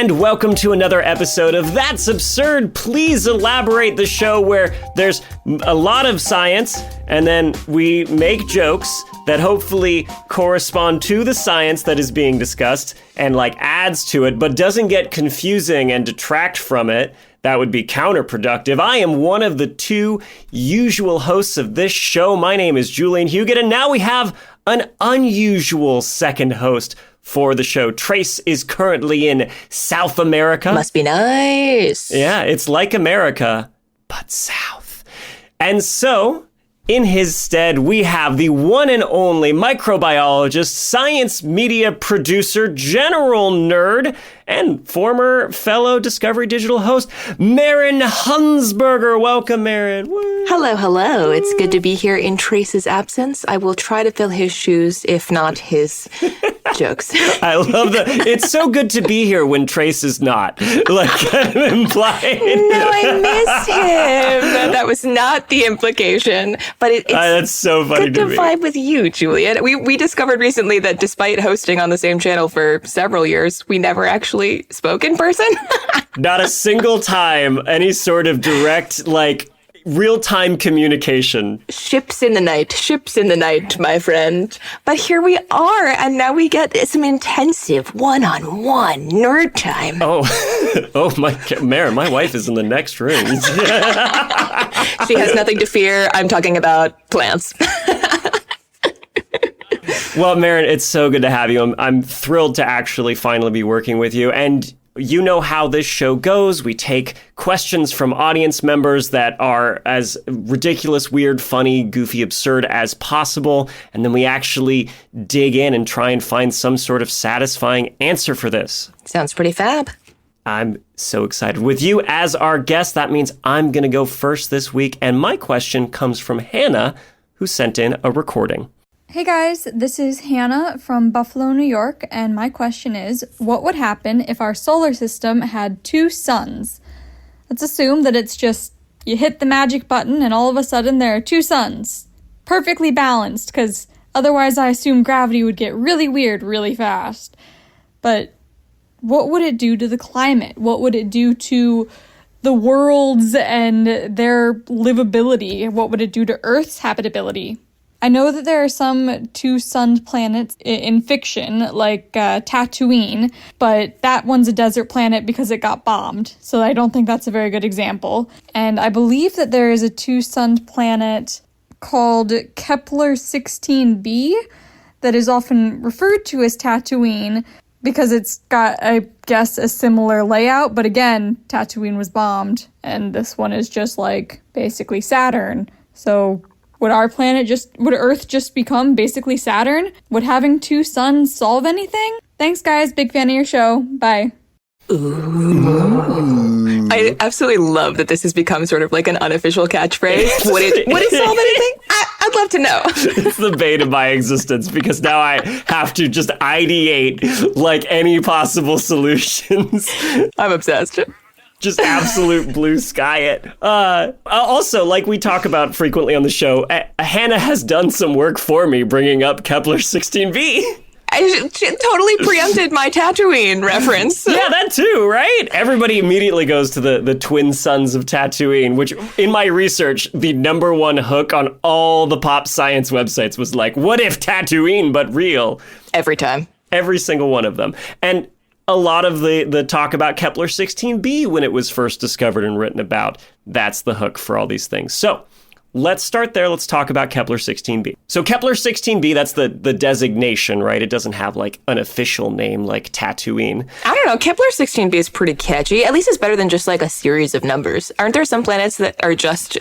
And welcome to another episode of That's Absurd. Please elaborate, the show where there's a lot of science and then we make jokes that hopefully correspond to the science that is being discussed and adds to it, but doesn't get confusing and detract from it. That would be counterproductive. I am one of the two usual hosts of this show. My name is Julian Huguet, and now we have an unusual second host for the show. Trace is currently in South America. Must be nice. Yeah, it's like America, but South. And so, in his stead, we have the one and only microbiologist, science media producer, general nerd, and former fellow Discovery Digital host, Maren Hunsberger. Welcome, Maren. Woo. Hello. It's good to be here in Trace's absence. I will try to fill his shoes, if not his jokes. I love that. It's so good to be here when Trace is not. Implied. No, I miss him. That was not the implication. But it's that's so funny good to to me. vibe with you, Julian. We discovered recently that despite hosting on the same channel for several years, we never actually spoke in person. Not a single time any sort of direct, real-time communication. Ships in the night, my friend. But here we are, and now we get some intensive one-on-one nerd time. Maren, my wife is in the next room. She has nothing to fear. I'm talking about plants. Well, Maren, it's so good to have you. I'm thrilled to actually finally be working with you. And you know how this show goes. We take questions from audience members that are as ridiculous, weird, funny, goofy, absurd as possible. And then we actually dig in and try and find some sort of satisfying answer for this. Sounds pretty fab. I'm so excited. With you as our guest, that means I'm going to go first this week. And my question comes from Hannah, who sent in a recording. Hey guys, this is Hannah from Buffalo, New York, and my question is, what would happen if our solar system had two suns? Let's assume that it's just, you hit the magic button and all of a sudden there are two suns. Perfectly balanced, because otherwise I assume gravity would get really weird really fast. But what would it do to the climate? What would it do to the worlds and their livability? What would it do to Earth's habitability? I know that there are some two-sunned planets in fiction, like Tatooine, but that one's a desert planet because it got bombed, so I don't think that's a very good example. And I believe that there is a two-sunned planet called Kepler 16b that is often referred to as Tatooine because it's got, I guess, a similar layout, but again, Tatooine was bombed, and this one is just basically Saturn, so would Earth just become basically Saturn? Would having two suns solve anything? Thanks, guys. Big fan of your show. Bye. Ooh. I absolutely love that this has become sort of an unofficial catchphrase. Would it solve anything? I'd love to know. It's the bane of my existence because now I have to just ideate any possible solutions. I'm obsessed. Just absolute blue sky it. Also, like we talk about frequently on the show, Hannah has done some work for me bringing up Kepler 16b. She totally preempted my Tatooine reference. Yeah, that too, right? Everybody immediately goes to the twin suns of Tatooine, which in my research, the number one hook on all the pop science websites was what if Tatooine, but real? Every time. Every single one of them. And a lot of the talk about Kepler 16b when it was first discovered and written about, that's the hook for all these things. So let's start there. Let's talk about Kepler 16b. So Kepler 16b, that's the designation, right? It doesn't have an official name like Tatooine. I don't know. Kepler 16b is pretty catchy. At least it's better than just a series of numbers. Aren't there some planets that are just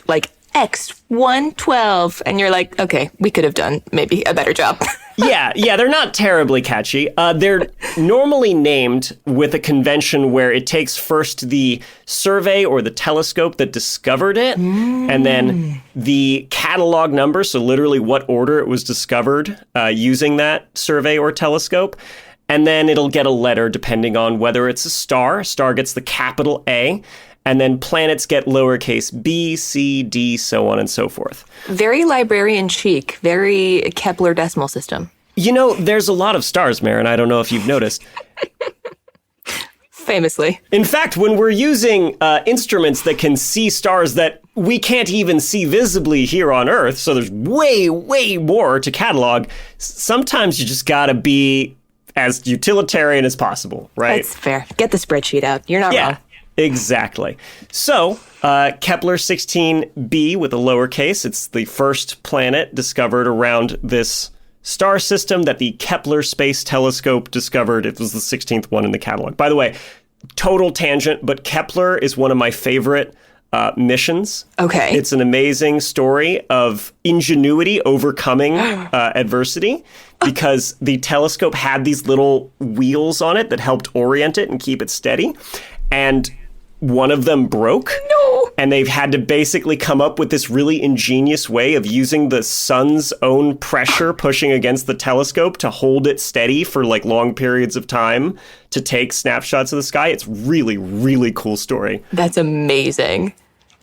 X112? And you're okay, we could have done maybe a better job. Yeah, they're not terribly catchy. They're normally named with a convention where it takes first the survey or the telescope that discovered it, and then the catalog number, so literally what order it was discovered using that survey or telescope, and then it'll get a letter depending on whether it's a star. A star gets the capital A, and then planets get lowercase b, c, d, so on and so forth. Very librarian chic, very Kepler decimal system. There's a lot of stars, Maren. I don't know if you've noticed. famously. In fact, when we're using instruments that can see stars that we can't even see visibly here on Earth, so there's way, way more to catalog, sometimes you just gotta be as utilitarian as possible, right? That's fair. Get the spreadsheet out. You're not wrong. Exactly. So, Kepler 16b with a lowercase, it's the first planet discovered around this star system that the Kepler Space Telescope discovered. It was the 16th one in the catalog. By the way, total tangent, but Kepler is one of my favorite missions. Okay. It's an amazing story of ingenuity overcoming adversity, because the telescope had these little wheels on it that helped orient it and keep it steady. And one of them broke. No. And they've had to basically come up with this really ingenious way of using the sun's own pressure pushing against the telescope to hold it steady for like long periods of time to take snapshots of the sky. It's really, really cool story. That's amazing.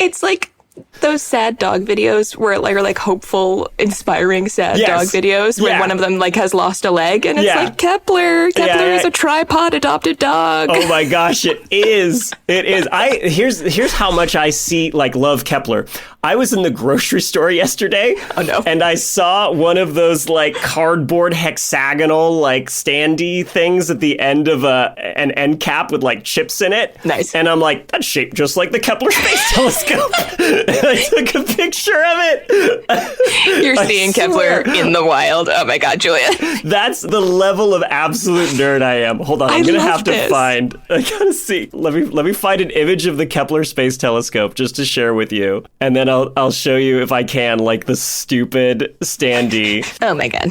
It's like those sad dog videos where are like hopeful, inspiring sad dog videos where one of them like has lost a leg and it's like Kepler is a tripod adopted dog. Oh my gosh, it is. It is. Here's how much I love Kepler. I was in the grocery store yesterday. Oh no. And I saw one of those like cardboard hexagonal like standee things at the end of an end cap with like chips in it. Nice. And I'm like, that's shaped just like the Kepler Space Telescope. And I took a picture of it. You're seeing Kepler in the wild. Oh my God, Julia. That's the level of absolute nerd I am. Hold on, I'm gonna have to find. I gotta see. Let me find an image of the Kepler Space Telescope just to share with you, and then I'll show you if I can like the stupid standee. Oh my God.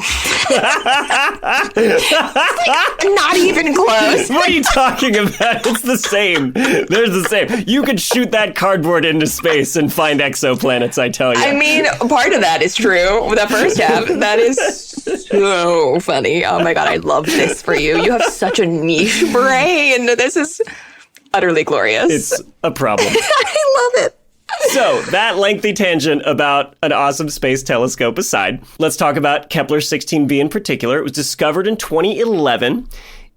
Not even close. What are you talking about? It's the same. They're the same. You could shoot that cardboard into space and find exoplanets, I tell you. I mean, part of that is true. The first half, that is so funny. Oh my God, I love this for you. You have such a niche brain. This is utterly glorious. It's a problem. I love it. So, that lengthy tangent about an awesome space telescope aside, let's talk about Kepler 16b in particular. It was discovered in 2011.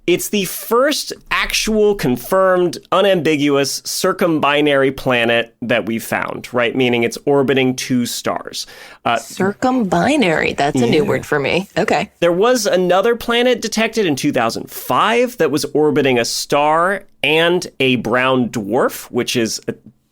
It's the first actual confirmed, unambiguous, circumbinary planet that we found, right? Meaning it's orbiting two stars. Circumbinary. That's a new word for me. Okay. There was another planet detected in 2005 that was orbiting a star and a brown dwarf, which is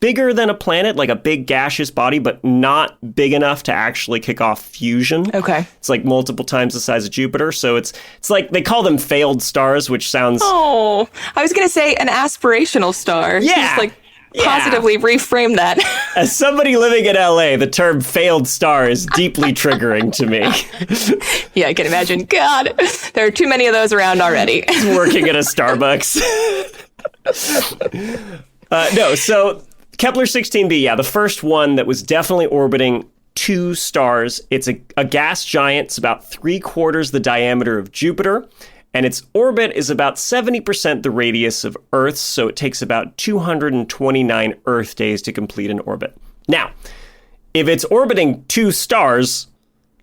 bigger than a planet, like a big gaseous body, but not big enough to actually kick off fusion. Okay. It's like multiple times the size of Jupiter. So it's like they call them failed stars, which sounds... Oh, I was going to say an aspirational star. Yeah. Just like positively reframe that. As somebody living in LA, the term failed star is deeply triggering to me. Yeah, I can imagine. God, there are too many of those around already. Working at a Starbucks. So Kepler 16b, the first one that was definitely orbiting two stars. It's a gas giant. It's about 3/4 the diameter of Jupiter, and its orbit is about 70% the radius of Earth's, so it takes about 229 Earth days to complete an orbit. Now, if it's orbiting two stars,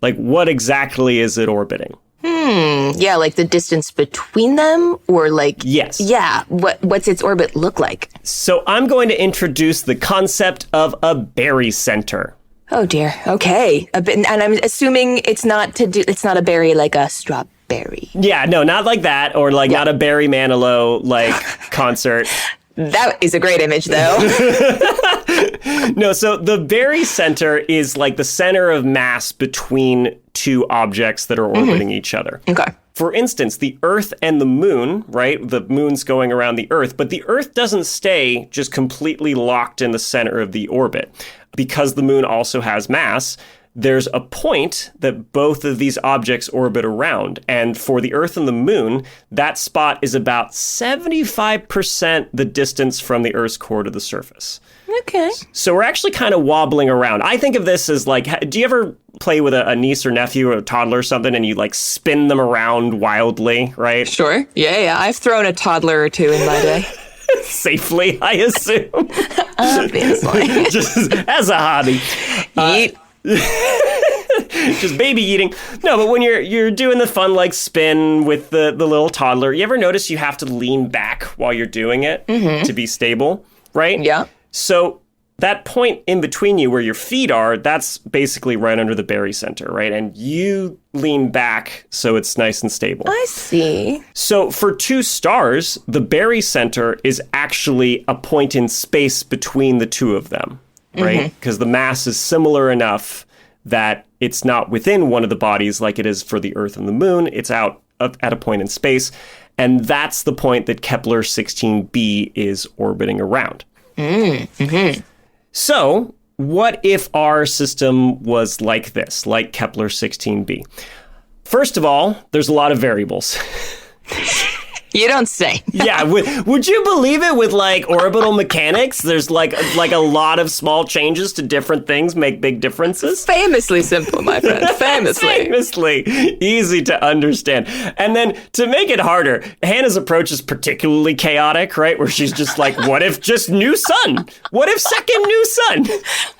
like what exactly is it orbiting? Yeah, like the distance between them, or like... Yes. Yeah, what's its orbit look like? So I'm going to introduce the concept of a barycenter. Oh dear. Okay. And I'm assuming it's not a berry like a strawberry. Yeah, no, not like that, or like not a Barry Manilow like concert. That is a great image, though. No, so the barycenter is like the center of mass between two objects that are orbiting each other. Okay. For instance, the Earth and the Moon, right? The Moon's going around the Earth, but the Earth doesn't stay just completely locked in the center of the orbit. Because the Moon also has mass, there's a point that both of these objects orbit around. And for the Earth and the Moon, that spot is about 75% the distance from the Earth's core to the surface. Okay. So we're actually kind of wobbling around. I think of this as like, do you ever play with a niece or nephew or a toddler or something and you like spin them around wildly, right? Sure. Yeah. I've thrown a toddler or two in my day. Safely, I assume. Obviously. Just as a hobby. Yeet. just baby eating. No, but when you're doing the fun like spin with the little toddler, you ever notice you have to lean back while you're doing it to be stable, right? Yeah. So that point in between you where your feet are, that's basically right under the barycenter, right? And you lean back so it's nice and stable. I see. So for two stars, the barycenter is actually a point in space between the two of them, right? Because the mass is similar enough that it's not within one of the bodies like it is for the Earth and the Moon. It's out at a point in space. And that's the point that Kepler 16b is orbiting around. So, what if our system was like this, like Kepler 16b? First of all, there's a lot of variables. You don't say. Yeah, would you believe it with like orbital mechanics? There's like a lot of small changes to different things make big differences. Famously simple, my friend. Famously easy to understand. And then to make it harder, Hannah's approach is particularly chaotic, right? Where she's just like, what if just new sun? What if second new sun?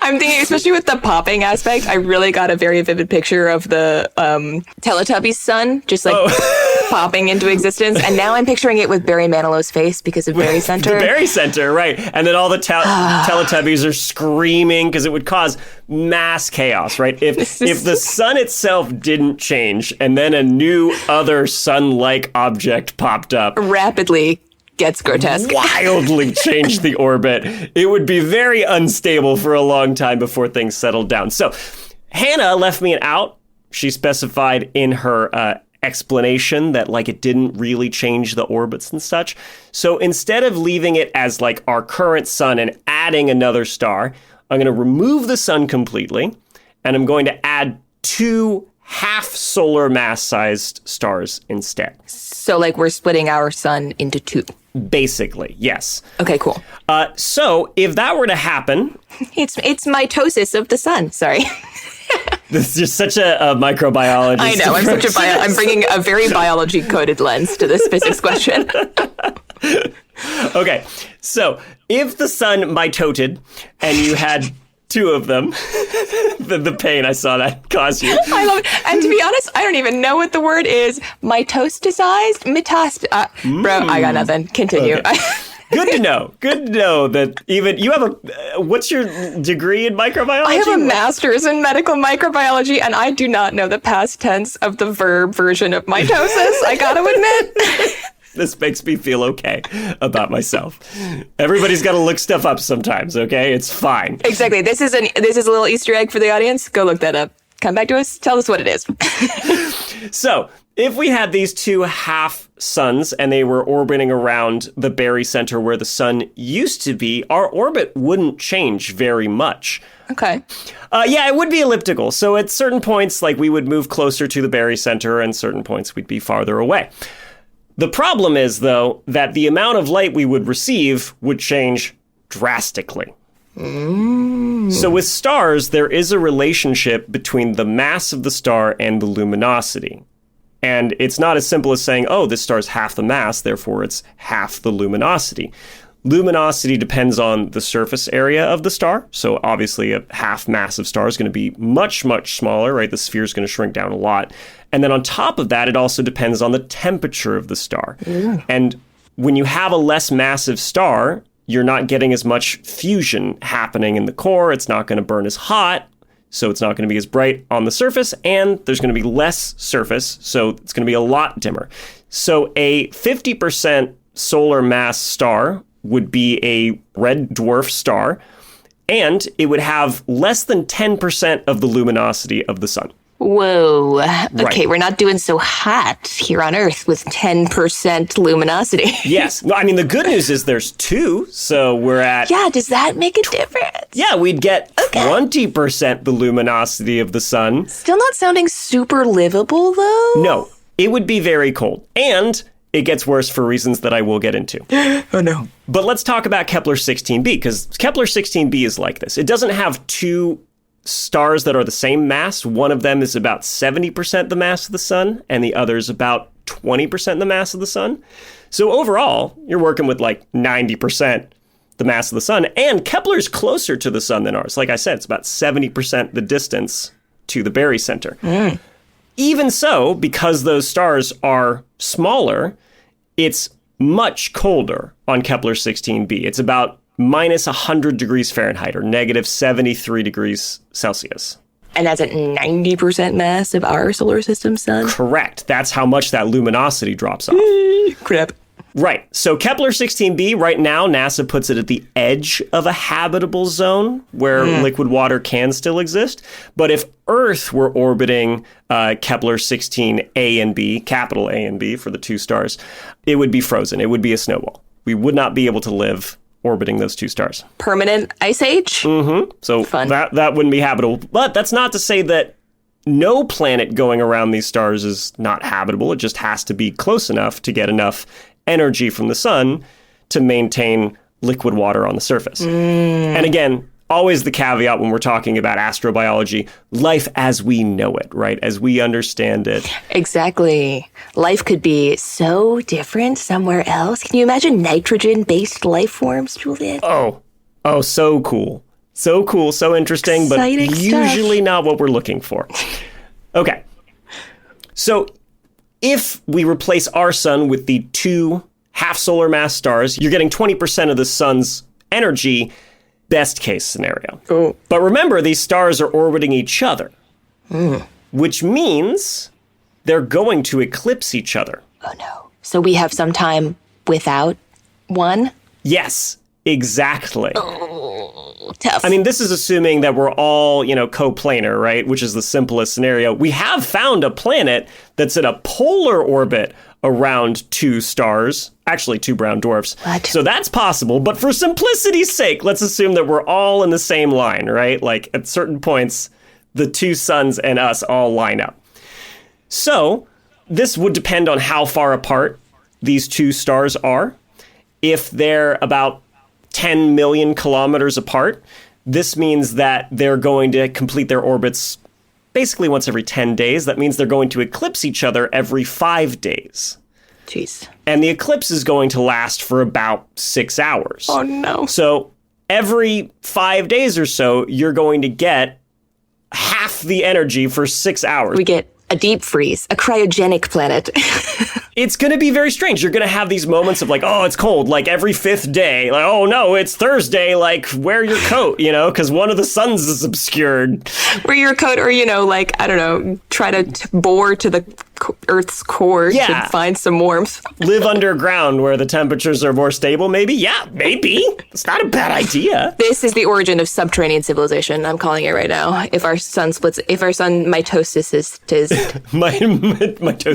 I'm thinking, especially with the popping aspect, I really got a very vivid picture of the Teletubbies sun, just like popping into existence. And now I'm picturing it with Barry Manilow's face because of barycenter. The barycenter, right. And then all the Teletubbies are screaming because it would cause mass chaos, right? If the sun itself didn't change and then a new other sun-like object popped up. Rapidly gets grotesque. Wildly changed the orbit. It would be very unstable for a long time before things settled down. So Hannah left me an out. She specified in her explanation that like it didn't really change the orbits and such. So instead of leaving it as like our current sun and adding another star, I'm going to remove the sun completely and I'm going to add two half solar mass sized stars instead. So like we're splitting our sun into two. Basically, yes. Okay, cool. So if that were to happen, it's mitosis of the sun. Sorry. This is just such a microbiologist. I know. I'm bringing a very biology-coded lens to this physics question. Okay, so if the sun mitoted and you had two of them, the pain I saw that cause you. I love it. And to be honest, I don't even know what the word is. Mitostasized? Bro, I got nothing. Continue. Okay. Good to know. Good to know that even you have what's your degree in microbiology? I have a master's in medical microbiology, and I do not know the past tense of the verb version of mitosis, I gotta admit. This makes me feel okay about myself. Everybody's got to look stuff up sometimes, okay? It's fine. Exactly. This is a little Easter egg for the audience. Go look that up. Come back to us. Tell us what it is. So, if we had these two half suns and they were orbiting around the barycenter where the sun used to be, our orbit wouldn't change very much. Okay. Yeah, it would be elliptical. So at certain points, like we would move closer to the barycenter and certain points we'd be farther away. The problem is, though, that the amount of light we would receive would change drastically. So with stars, there is a relationship between the mass of the star and the luminosity. And it's not as simple as saying, oh, this star's half the mass, therefore it's half the luminosity. Luminosity depends on the surface area of the star. So obviously a half massive star is going to be much, much smaller, right? The sphere is going to shrink down a lot. And then on top of that, it also depends on the temperature of the star. Yeah. And when you have a less massive star, you're not getting as much fusion happening in the core. It's not going to burn as hot, so it's not going to be as bright on the surface, and there's going to be less surface, so it's going to be a lot dimmer. So a 50% solar mass star would be a red dwarf star, and it would have less than 10% of the luminosity of the sun. Whoa. Okay, Right. We're not doing so hot here on Earth with 10% luminosity. Yes. Well, I mean, the good news is there's two, so we're at... Yeah, does that make a difference? Yeah, we'd get 20% the luminosity of the sun. Still not sounding super livable, though? No, it would be very cold. And it gets worse for reasons that I will get into. Oh, no. But let's talk about Kepler 16b, because Kepler 16b is like this. It doesn't have two stars that are the same mass. One of them is about 70% the mass of the sun, and the other is about 20% the mass of the sun. So overall, you're working with like 90% the mass of the sun, and Kepler's closer to the sun than ours. Like I said, it's about 70% the distance to the barycenter. Even so, because those stars are smaller, it's much colder on Kepler 16b. It's about minus 100 degrees Fahrenheit or negative 73 degrees Celsius. And that's at 90% mass of our solar system sun? Correct. That's how much that luminosity drops off. Crap. Right. So Kepler 16b, right now, NASA puts it at the edge of a habitable zone where liquid water can still exist. But if Earth were orbiting Kepler 16a and b, capital A and B for the two stars, it would be frozen. It would be a snowball. We would not be able to live orbiting those two stars. Permanent ice age? So Fun. that wouldn't be habitable. But that's not to say that no planet going around these stars is not habitable. It just has to be close enough to get enough energy from the sun to maintain liquid water on the surface. And again, always the caveat when we're talking about astrobiology, life as we know it, right? As we understand it. Exactly. Life could be so different somewhere else. Can you imagine nitrogen-based life forms, Julian? Oh, so cool. So cool, so interesting, Exciting but stuff. usually not what we're looking for. Okay. So if we replace our sun with the two half-solar mass stars, you're getting 20% of the sun's energy, best case scenario. Oh. But remember, these stars are orbiting each other, which means they're going to eclipse each other. Oh, no. So we have some time without one? Yes, exactly. Tough. I mean, this is assuming that we're all, coplanar, right? Which is the simplest scenario. We have found a planet that's in a polar orbit around two stars, actually two brown dwarfs. What? So that's possible. But for simplicity's sake, let's assume that we're all in the same line, right? Like at certain points, the two suns and us all line up. So this would depend on how far apart these two stars are. If they're about 10 million kilometers apart, this means that they're going to complete their orbits basically once every 10 days. That means they're going to eclipse each other every 5 days. Jeez. And the eclipse is going to last for about 6 hours. Oh, no. So every 5 days or so, you're going to get half the energy for 6 hours. We get a deep freeze, a cryogenic planet. It's going to be very strange. You're going to have these moments of like, oh, it's cold, like every 5th day. Like, oh, no, it's Thursday, like, wear your coat, because one of the suns is obscured. Wear your coat or, I don't know, try to bore to the Earth's core to find some warmth. Live underground where the temperatures are more stable, maybe? Yeah, maybe. It's not a bad idea. This is the origin of subterranean civilization. I'm calling it right now. If our sun mitosis is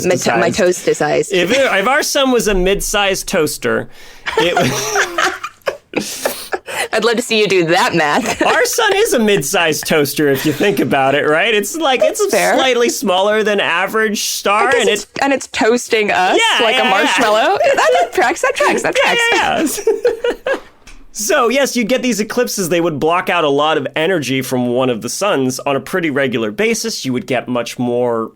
mitosicized. If our sun was a mid-sized toaster, it would... I'd love to see you do that math. Our sun is a mid-sized toaster if you think about it, right? It's fair. Slightly smaller than average star, and it's toasting us a marshmallow. Yeah. That tracks. Yeah. So, yes, you'd get these eclipses. They would block out a lot of energy from one of the suns on a pretty regular basis. You would get much more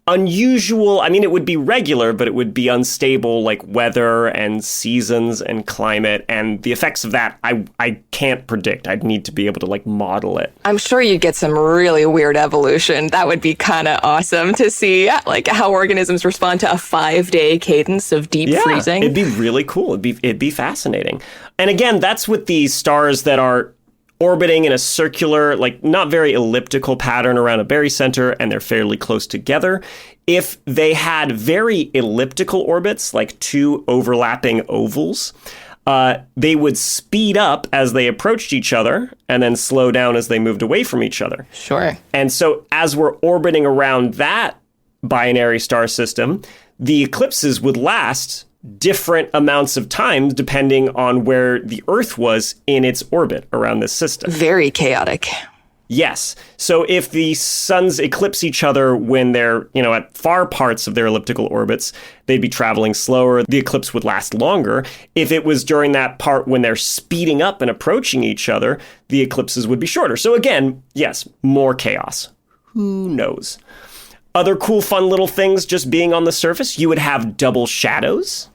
unusual. I mean, it would be regular, but it would be unstable, like weather and seasons and climate. And the effects of that, I can't predict. I'd need to be able to, model it. I'm sure you'd get some really weird evolution. That would be kind of awesome to see, how organisms respond to a 5-day cadence of deep freezing. It'd be really cool. It'd be fascinating. And again, that's with these stars that are orbiting in a circular, not very elliptical pattern around a barycenter, and they're fairly close together. If they had very elliptical orbits, like two overlapping ovals, they would speed up as they approached each other and then slow down as they moved away from each other. Sure. And so as we're orbiting around that binary star system, the eclipses would last different amounts of time depending on where the Earth was in its orbit around this system. Very chaotic. Yes. So if the suns eclipse each other when they're, at far parts of their elliptical orbits, they'd be traveling slower. The eclipse would last longer. If it was during that part when they're speeding up and approaching each other, the eclipses would be shorter. So again, yes, more chaos. Who knows? Other cool, fun little things just being on the surface, you would have double shadows.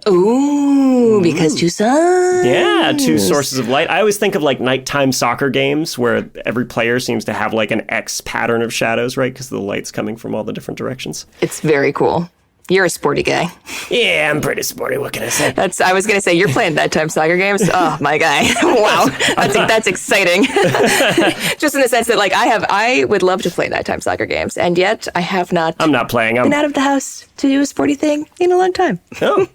Ooh, because two suns. Yeah, two sources of light. I always think of like nighttime soccer games where every player seems to have like an X pattern of shadows, right? Because the light's coming from all the different directions. It's very cool. You're a sporty guy. Yeah, I'm pretty sporty. What can I say? I was going to say, you're playing nighttime soccer games? Oh, my guy. Wow. That's exciting. Just in the sense that, like, I would love to play nighttime soccer games, and yet I have not. I'm not playing. Been out of the house to do a sporty thing in a long time. Oh.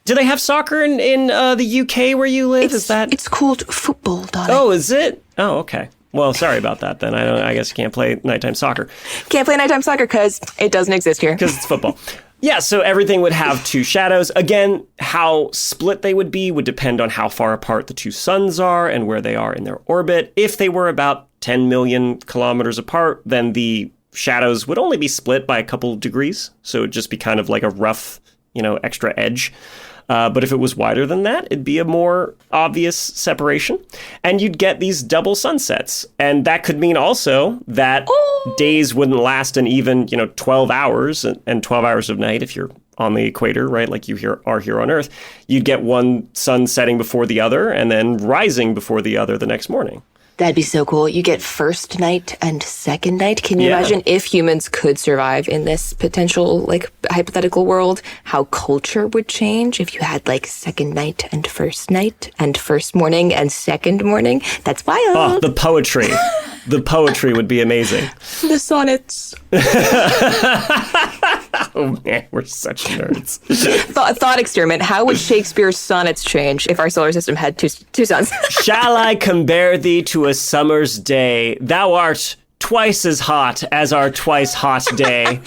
Do they have soccer in the UK where you live? It's called football, darling. Oh, is it? Oh, okay. Well, sorry about that then. I guess you can't play nighttime soccer. Can't play nighttime soccer because it doesn't exist here. Because it's football. Yeah, so everything would have two shadows. Again, how split they would be would depend on how far apart the two suns are and where they are in their orbit. If they were about 10 million kilometers apart, then the shadows would only be split by a couple of degrees. So it would just be kind of like a rough, extra edge. But if it was wider than that, it'd be a more obvious separation. And you'd get these double sunsets. And that could mean also that days wouldn't last an even, 12 hours and 12 hours of night if you're on the equator, right? Like you are here on Earth. You'd get one sun setting before the other and then rising before the other the next morning. That'd be so cool. You get first night and second night. Can you imagine if humans could survive in this potential, like, hypothetical world, how culture would change if you had, like, second night and first morning and second morning? That's wild. Oh, the poetry. The poetry would be amazing. The sonnets. Oh, man, we're such nerds. Thought experiment. How would Shakespeare's sonnets change if our solar system had two suns? Shall I compare thee to a summer's day? Thou art twice as hot as our twice hot day.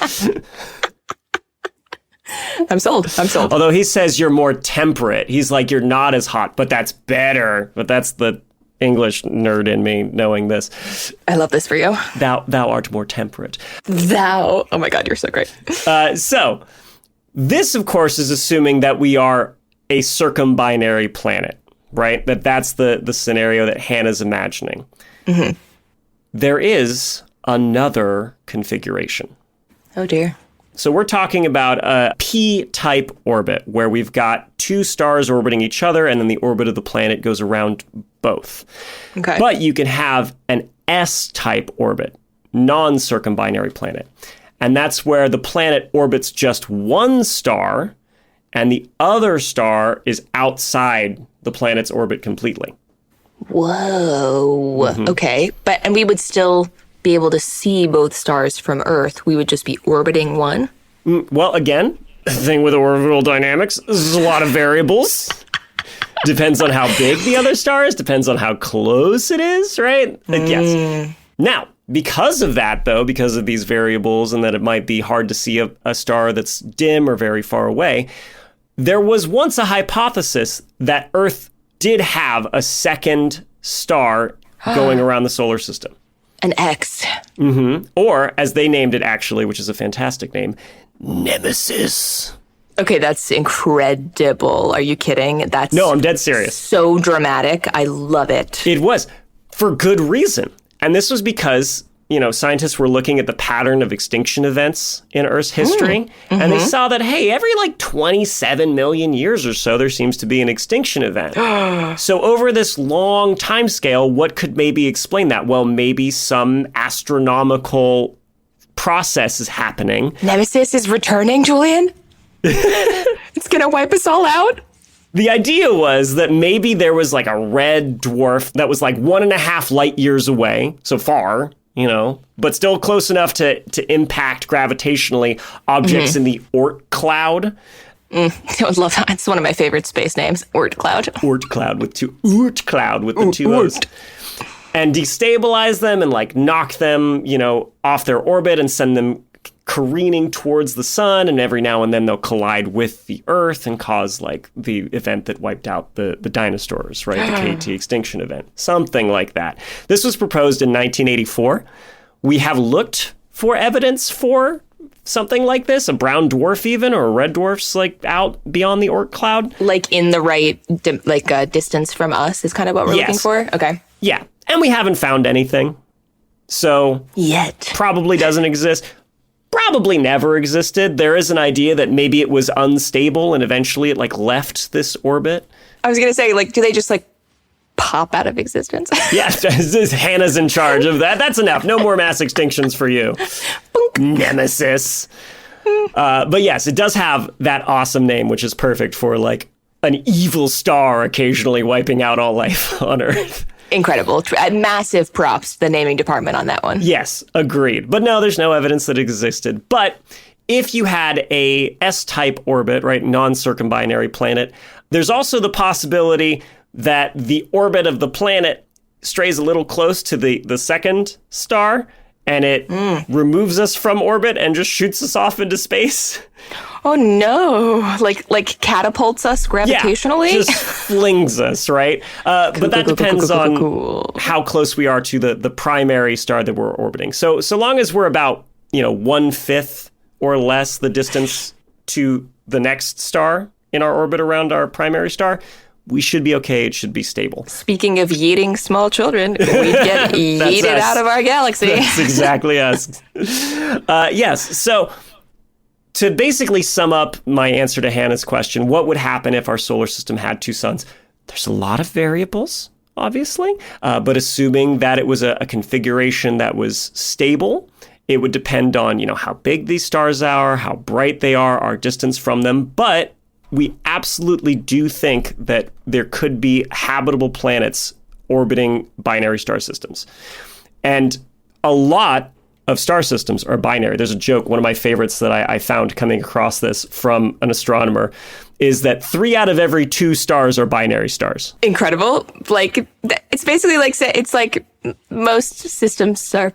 I'm sold. Although he says you're more temperate. He's like, you're not as hot, but that's better. But that's the English nerd in me knowing this. I love this for you. Thou art more temperate. Thou. Oh my God, you're so great. So this, of course, is assuming that we are a circumbinary planet, right? That's the scenario that Hannah's imagining. Mm-hmm. There is another configuration. Oh, dear. So we're talking about a P-type orbit where we've got two stars orbiting each other and then the orbit of the planet goes around both. Okay. But you can have an S-type orbit, non-circumbinary planet. And that's where the planet orbits just one star and the other star is outside the planet's orbit completely. Whoa. Mm-hmm. Okay. And we would still be able to see both stars from Earth. We would just be orbiting one. Well, again, the thing with orbital dynamics, there's a lot of variables. Depends on how big the other star is, depends on how close it is, right? Yes. Now, because of that, though, because of these variables and that it might be hard to see a star that's dim or very far away, there was once a hypothesis that Earth did have a second star going around the solar system. An X. Mm-hmm. Or, as they named it actually, which is a fantastic name, Nemesis. Okay, that's incredible. Are you kidding? No, I'm dead serious. So dramatic. I love it. It was, for good reason. And this was because, scientists were looking at the pattern of extinction events in Earth's history, and they saw that, hey, every 27 million years or so, there seems to be an extinction event. So over this long time scale, what could maybe explain that? Well, maybe some astronomical process is happening. Nemesis is returning, Julian? It's going to wipe us all out? The idea was that maybe there was like a red dwarf that was like 1.5 light years away, so far, but still close enough to impact gravitationally objects in the Oort cloud. I would love that. It's one of my favorite space names, Oort cloud. Oort cloud with the two O's. And destabilize them and knock them, off their orbit and send them careening towards the sun, and every now and then they'll collide with the Earth and cause the event that wiped out the dinosaurs, right? The KT extinction event, something like that. This was proposed in 1984. We have looked for evidence for something like this, a brown dwarf even, or red dwarfs out beyond the Oort cloud. In the right distance from us is kind of what we're looking for? Okay. Yeah, and we haven't found anything. So yet. Probably doesn't exist. probably never existed. There is an idea that maybe it was unstable and eventually it like left this orbit. I was going to say, like, do they just like pop out of existence? Yeah, Hannah's in charge of that. That's enough. No more mass extinctions for you. Nemesis. But yes, it does have that awesome name, which is perfect for like an evil star occasionally wiping out all life on Earth. Incredible. Massive props to the naming department on that one. Yes, agreed. But no, there's no evidence that it existed. But if you had a S-type orbit, right, non-circumbinary planet, there's also the possibility that the orbit of the planet strays a little close to the second star, and it removes us from orbit and just shoots us off into space. Oh no! Like catapults us gravitationally? Yeah, just flings us, right? But that depends on how close we are to the primary star that we're orbiting. So long as we're about 1/5 or less the distance to the next star in our orbit around our primary star, we should be okay. It should be stable. Speaking of yeeting small children, we'd get yeeted out of our galaxy. That's exactly us. Yes. So to basically sum up my answer to Hannah's question, what would happen if our solar system had two suns? There's a lot of variables, obviously, but assuming that it was a configuration that was stable, it would depend on, how big these stars are, how bright they are, our distance from them. But we absolutely do think that there could be habitable planets orbiting binary star systems. And a lot of star systems are binary. There's a joke, one of my favorites that I found coming across this from an astronomer, is that 3 out of every 2 stars are binary stars. Incredible. Like, it's basically like, it's like most systems are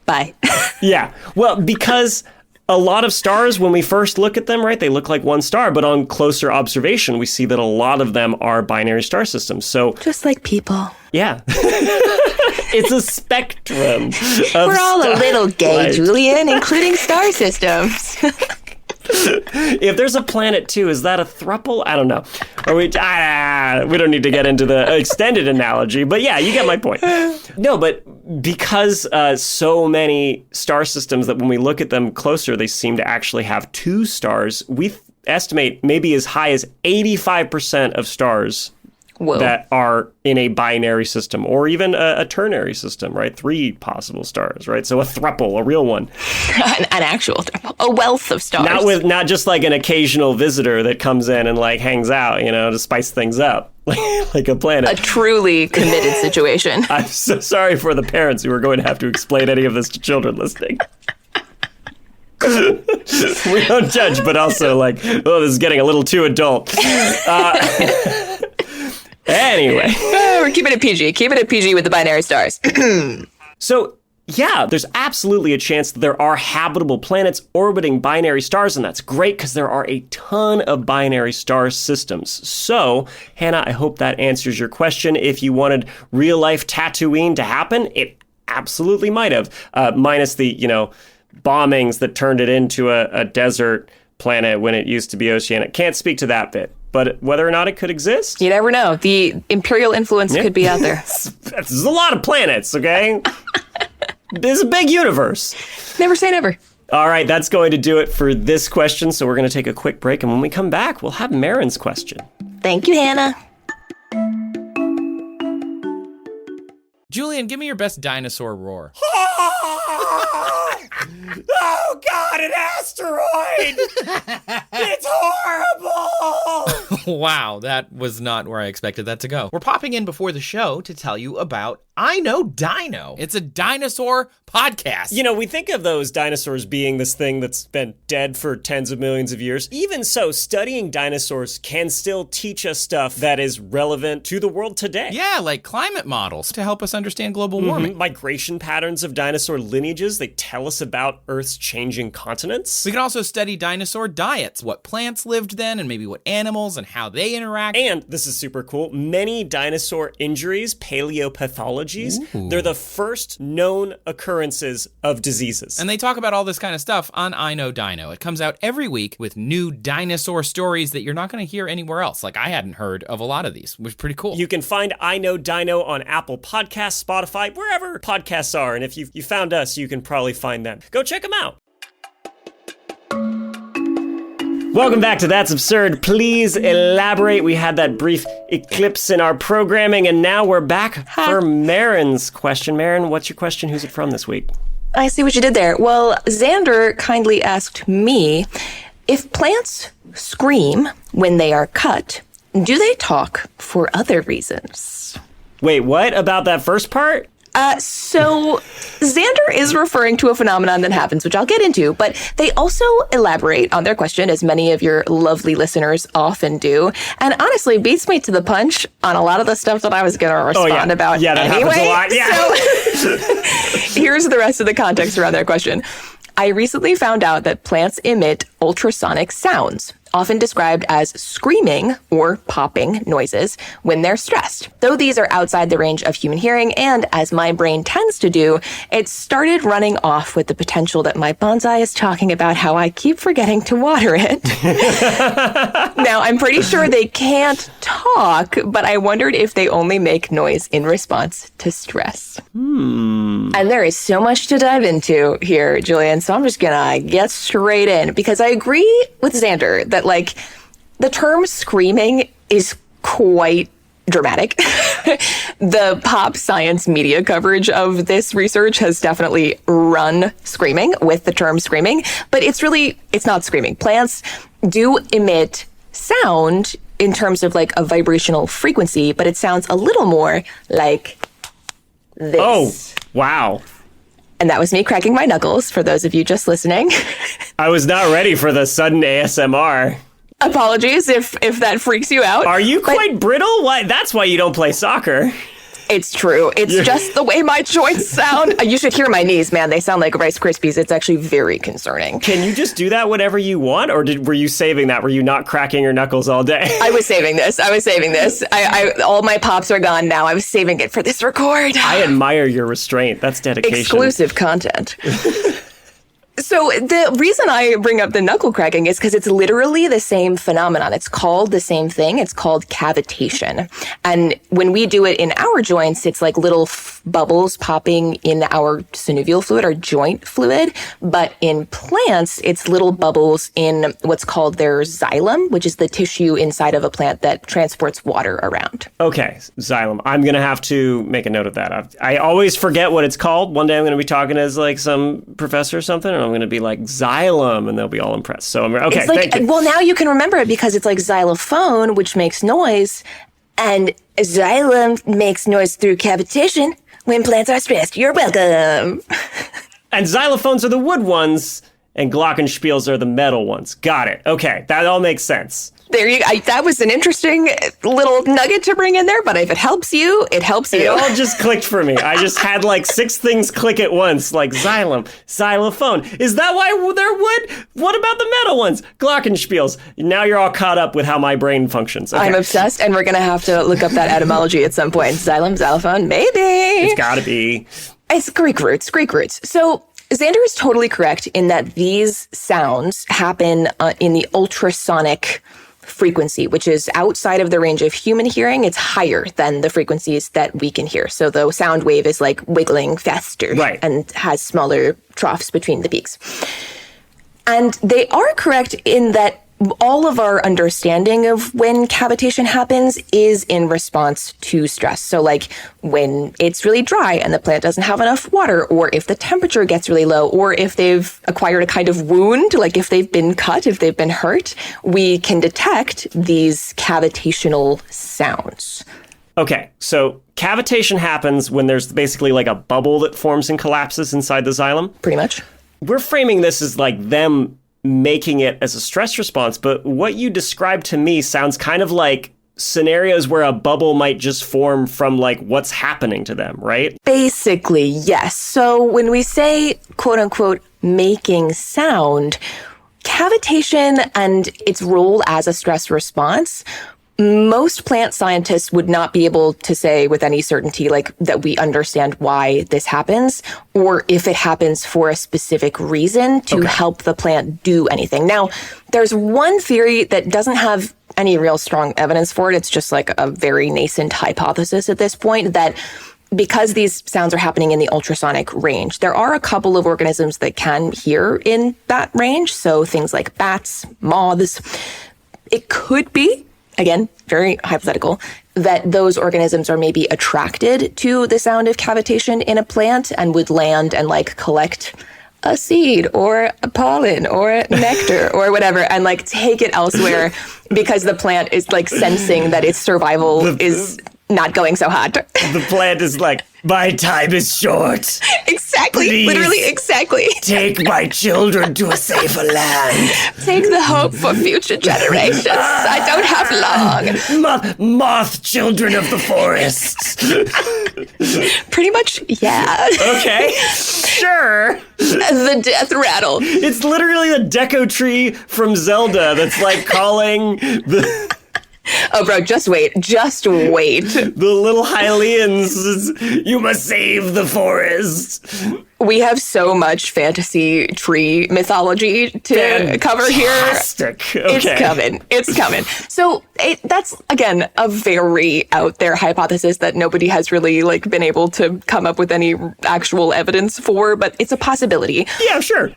bi. Yeah. Well, because a lot of stars, when we first look at them, right, they look like one star, but on closer observation, we see that a lot of them are binary star systems. So just like people. Yeah. It's a spectrum. We're all a little gay, Julian, including star systems. If there's a planet too, is that a throuple? I don't know. Or we don't need to get into the extended analogy, but yeah, you get my point. No, but because so many star systems that when we look at them closer, they seem to actually have 2 stars. We estimate maybe as high as 85% of stars that are in a binary system, or even a ternary system, right? 3 possible stars, right? So a throuple, a real one. An actual throuple. A wealth of stars. Not just like an occasional visitor that comes in and like hangs out, to spice things up, like a planet. A truly committed situation. I'm so sorry for the parents who are going to have to explain any of this to children listening. We don't judge, but also like, oh, this is getting a little too adult. Anyway. We're keeping it PG. Keeping it PG with the binary stars. So, yeah, there's absolutely a chance that there are habitable planets orbiting binary stars, and that's great because there are a ton of binary star systems. So, Hannah, I hope that answers your question. If you wanted real-life Tatooine to happen, it absolutely might have, minus the, bombings that turned it into a desert planet when it used to be oceanic. Can't speak to that bit. But whether or not it could exist? You never know. The imperial influence could be out there. There's a lot of planets, okay? There's a big universe. Never say never. All right, that's going to do it for this question. So we're going to take a quick break. And when we come back, we'll have Maren's question. Thank you, Hannah. Julian, give me your best dinosaur roar. Oh, God, an asteroid! It's horrible! Wow, that was not where I expected that to go. We're popping in before the show to tell you about I Know Dino. It's a dinosaur podcast. We think of those dinosaurs being this thing that's been dead for tens of millions of years. Even so, studying dinosaurs can still teach us stuff that is relevant to the world today. Yeah, like climate models to help us understand global warming. Migration patterns of dinosaur lineages, they tell us about Earth's changing continents. We can also study dinosaur diets, what plants lived then and maybe what animals and how they interact. And, this is super cool, many dinosaur injuries, paleopathologies, they're the first known occurrences of diseases. And they talk about all this kind of stuff on I Know Dino. It comes out every week with new dinosaur stories that you're not going to hear anywhere else. Like, I hadn't heard of a lot of these, which is pretty cool. You can find I Know Dino on Apple Podcasts, Spotify, wherever podcasts are. And if you found us, you can probably find them. Go check them out. Welcome back to That's Absurd. Please elaborate. We had that brief eclipse in our programming, and now we're back for Maren's question. Maren, what's your question? Who's it from this week? I see what you did there. Well, Xander kindly asked me, if plants scream when they are cut, do they talk for other reasons? Wait, what about that first part? So Xander is referring to a phenomenon that happens, which I'll get into, but they also elaborate on their question, as many of your lovely listeners often do, and honestly beats me to the punch on a lot of the stuff that I was going to respond about that anyway. Happens a lot. Yeah. So here's the rest of the context around their question. I recently found out that plants emit ultrasonic sounds, often described as screaming or popping noises when they're stressed. Though these are outside the range of human hearing, and as my brain tends to do, it started running off with the potential that my bonsai is talking about how I keep forgetting to water it. Now, I'm pretty sure they can't talk, but I wondered if they only make noise in response to stress. And there is so much to dive into here, Julian, so I'm just gonna get straight in, because I agree with Xander that, like, the term screaming is quite dramatic. The pop science media coverage of this research has definitely run screaming with the term screaming, but it's not screaming. Plants do emit sound in terms of like a vibrational frequency, but it sounds a little more like this. Oh, wow. And that was me cracking my knuckles, for those of you just listening. I was not ready for the sudden ASMR. Apologies if that freaks you out. Are you quite brittle? Why? That's why you don't play soccer. It's true. It's just the way my joints sound. You should hear my knees, man. They sound like Rice Krispies. It's actually very concerning. Can you just do that whenever you want? Or were you saving that? Were you not cracking your knuckles all day? I was saving this. All my pops are gone now. I was saving it for this record. I admire your restraint. That's dedication. Exclusive content. So the reason I bring up the knuckle cracking is because it's literally the same phenomenon. It's called the same thing. It's called cavitation. And when we do it in our joints, it's like little bubbles popping in our synovial fluid or joint fluid. But in plants, it's little bubbles in what's called their xylem, which is the tissue inside of a plant that transports water around. Okay, xylem. I'm going to have to make a note of that. I always forget what it's called. One day I'm going to be talking as like some professor or something, and I'm going to be like xylem, and they'll be all impressed. So okay, it's like, thank you. Well, now you can remember it because it's like xylophone, which makes noise, and xylem makes noise through cavitation when plants are stressed. You're welcome. And xylophones are the wood ones, and glockenspiels are the metal ones. Got it. Okay, that all makes sense. There you go. That was an interesting little nugget to bring in there, but if it helps you, it helps you. It all just clicked for me. I just had like 6 things click at once, like xylem, xylophone. Is that why they're wood? What about the metal ones? Glockenspiels. Now you're all caught up with how my brain functions. Okay. I'm obsessed, and we're going to have to look up that etymology at some point. Xylem, xylophone, maybe. It's gotta be. It's Greek roots. So Xander is totally correct in that these sounds happen in the ultrasonic frequency, which is outside of the range of human hearing. It's higher than the frequencies that we can hear. So the sound wave is like wiggling faster, right, and has smaller troughs between the peaks. And they are correct in that all of our understanding of when cavitation happens is in response to stress. So like when it's really dry and the plant doesn't have enough water, or if the temperature gets really low, or if they've acquired a kind of wound, like if they've been cut, if they've been hurt, we can detect these cavitational sounds. Okay, so cavitation happens when there's basically like a bubble that forms and collapses inside the xylem. Pretty much. We're framing this as like them making it as a stress response, but what you described to me sounds kind of like scenarios where a bubble might just form from like what's happening to them, right? Basically, yes. So when we say, quote unquote, making sound, cavitation and its role as a stress response, most plant scientists would not be able to say with any certainty, like, that we understand why this happens, or if it happens for a specific reason to help the plant do anything. Now, there's one theory that doesn't have any real strong evidence for it. It's just like a very nascent hypothesis at this point, that because these sounds are happening in the ultrasonic range, there are a couple of organisms that can hear in that range. So things like bats, moths. It could be, again, very hypothetical, that those organisms are maybe attracted to the sound of cavitation in a plant and would land and like collect a seed or a pollen or nectar or whatever and like take it elsewhere because the plant is like sensing that its survival is not going so hot. The plant is like, my time is short. Exactly. Please literally, exactly. Take my children to a safer land. Take the hope for future generations. I don't have long. Moth children of the forest. Pretty much, yeah. Okay, sure. The death rattle. It's literally a deco tree from Zelda that's like calling the... Oh, bro, just wait. Just wait. The little Hylians, you must save the forest. We have so much fantasy tree mythology to cover here. Fantastic. Okay. It's coming. So that's, again, a very out there hypothesis that nobody has really like been able to come up with any actual evidence for, but it's a possibility. Yeah, sure.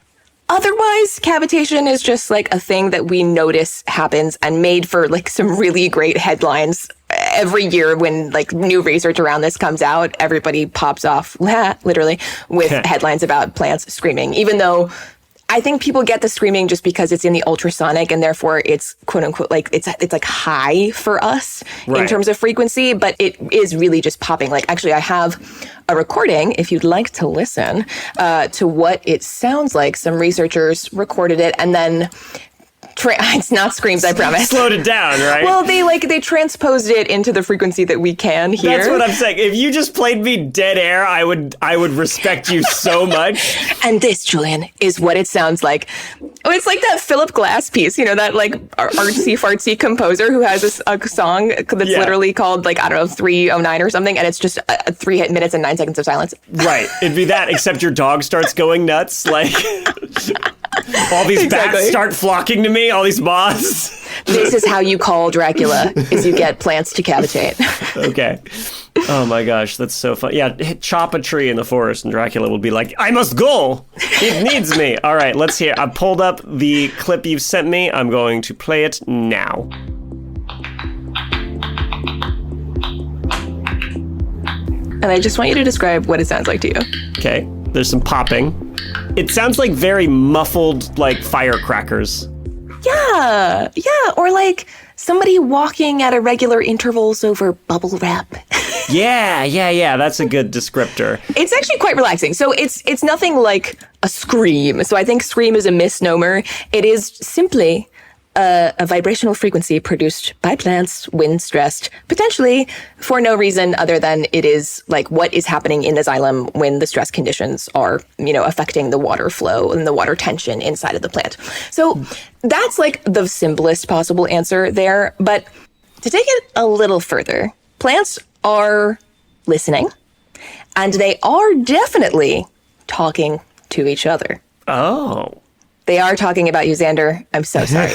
Otherwise, cavitation is just like a thing that we notice happens and made for like some really great headlines. Every year when like new research around this comes out, everybody pops off, literally, with headlines about plants screaming, even though I think people get the screaming just because it's in the ultrasonic and therefore it's quote unquote like it's like high for us in terms of frequency, but it is really just popping. Like actually I have a recording if you'd like to listen to what it sounds like. Some researchers recorded it and then it's not screams, I promise. Slowed it down, right? Well, they transposed it into the frequency that we can hear. That's what I'm saying. If you just played me dead air, I would respect you so much. And this, Julian, is what it sounds like. Oh, it's like that Philip Glass piece, you know, that like artsy fartsy composer who has a song that's literally called like, I don't know, 309 or something. And it's just 3 minutes and 9 seconds of silence. Right. It'd be that, except your dog starts going nuts. Like... All these bats start flocking to me, all these moths. This is how you call Dracula, is you get plants to cavitate. Okay. Oh my gosh, that's so fun. Yeah, chop a tree in the forest and Dracula will be like, I must go! It needs me! All right, let's hear. I pulled up the clip you've sent me. I'm going to play it now. And I just want you to describe what it sounds like to you. Okay, there's some popping. It sounds like very muffled, like firecrackers. Yeah, or like somebody walking at irregular intervals over bubble wrap. Yeah, that's a good descriptor. It's actually quite relaxing. So it's nothing like a scream. So I think scream is a misnomer. It is simply a vibrational frequency produced by plants when stressed, potentially for no reason other than it is like what is happening in the xylem when the stress conditions are, you know, affecting the water flow and the water tension inside of the plant. So that's like the simplest possible answer there. But to take it a little further, plants are listening and they are definitely talking to each other. Oh. They are talking about you, Xander. I'm so sorry.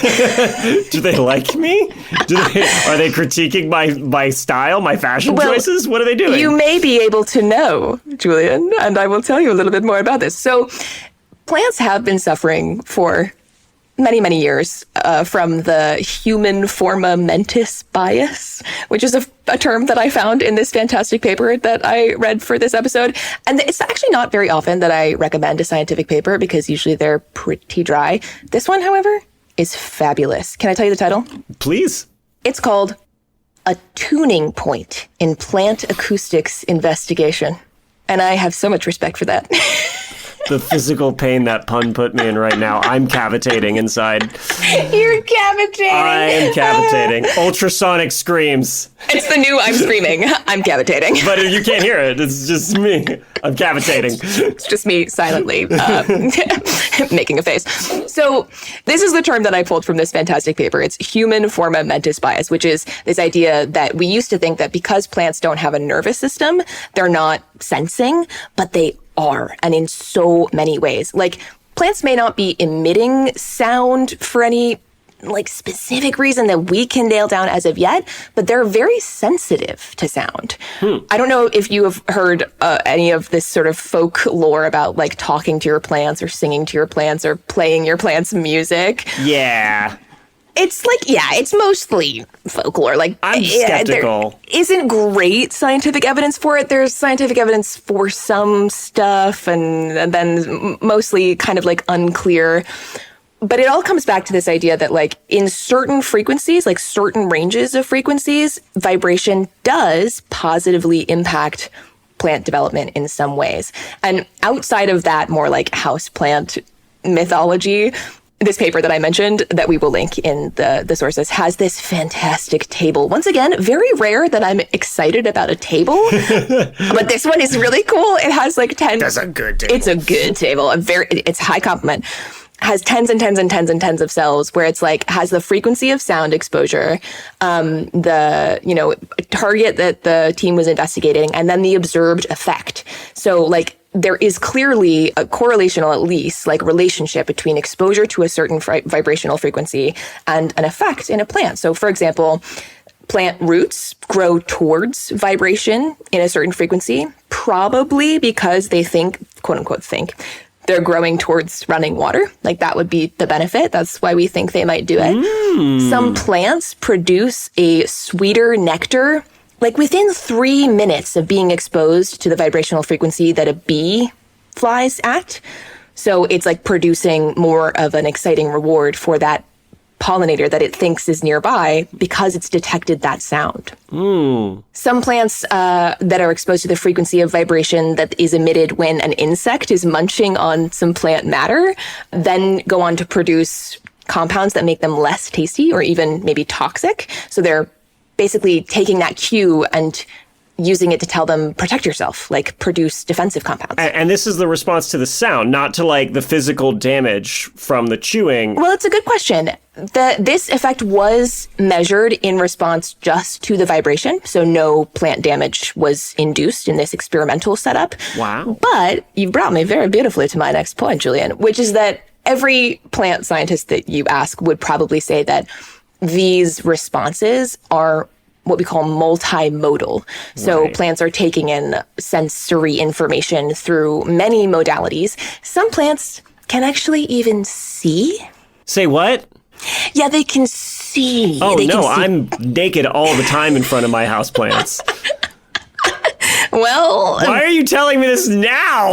Do they like me? Are they critiquing my style, my fashion choices? What are they doing? You may be able to know, Julian, and I will tell you a little bit more about this. So plants have been suffering for many, many years from the human forma mentis bias, which is a term that I found in this fantastic paper that I read for this episode. And it's actually not very often that I recommend a scientific paper because usually they're pretty dry. This one, however, is fabulous. Can I tell you the title? Please. It's called A Tuning Point in Plant Acoustics Investigation. And I have so much respect for that. The physical pain that pun put me in right now. I'm cavitating inside. You're cavitating. I am cavitating. Ultrasonic screams. It's the new I'm screaming. I'm cavitating. But you can't hear it. It's just me. I'm cavitating. It's just me silently making a face. So this is the term that I pulled from this fantastic paper. It's human forma mentis bias, which is this idea that we used to think that because plants don't have a nervous system, they're not sensing, but they are, and in so many ways. Like, plants may not be emitting sound for any like specific reason that we can nail down as of yet, but they're very sensitive to sound. I don't know if you have heard any of this sort of folklore about like talking to your plants or singing to your plants or playing your plants music. Yeah. It's like, yeah, it's mostly folklore. Like, I'm skeptical. There isn't great scientific evidence for it. There's scientific evidence for some stuff and then mostly kind of like unclear. But it all comes back to this idea that like in certain frequencies, like certain ranges of frequencies, vibration does positively impact plant development in some ways. And outside of that more like houseplant mythology, this paper that I mentioned that we will link in the sources has this fantastic table. Once again, very rare that I'm excited about a table, but this one is really cool. It has like 10. That's a good table. It's a good table. It's high compliment. Has tens and tens and tens and tens of cells where it's like has the frequency of sound exposure, the target that the team was investigating, and then the observed effect. So like there is clearly a correlational, at least, like relationship between exposure to a certain vibrational frequency and an effect in a plant. So, for example, plant roots grow towards vibration in a certain frequency, probably because they think, quote unquote, they're growing towards running water. Like that would be the benefit. That's why we think they might do it. Some plants produce a sweeter nectar like within 3 minutes of being exposed to the vibrational frequency that a bee flies at. So it's like producing more of an exciting reward for that pollinator that it thinks is nearby because it's detected that sound. Some plants that are exposed to the frequency of vibration that is emitted when an insect is munching on some plant matter then go on to produce compounds that make them less tasty or even maybe toxic. So they're basically taking that cue and using it to tell them, protect yourself, like produce defensive compounds. And this is the response to the sound, not to like the physical damage from the chewing. Well, it's a good question. This effect was measured in response just to the vibration. So no plant damage was induced in this experimental setup. Wow. But you brought me very beautifully to my next point, Julian, which is that every plant scientist that you ask would probably say that these responses are what we call multimodal. So plants are taking in sensory information through many modalities. Some plants can actually even see. Say what? Yeah, they can see. Oh, they no, can see. I'm naked all the time in front of my houseplants. Well, why are you telling me this now?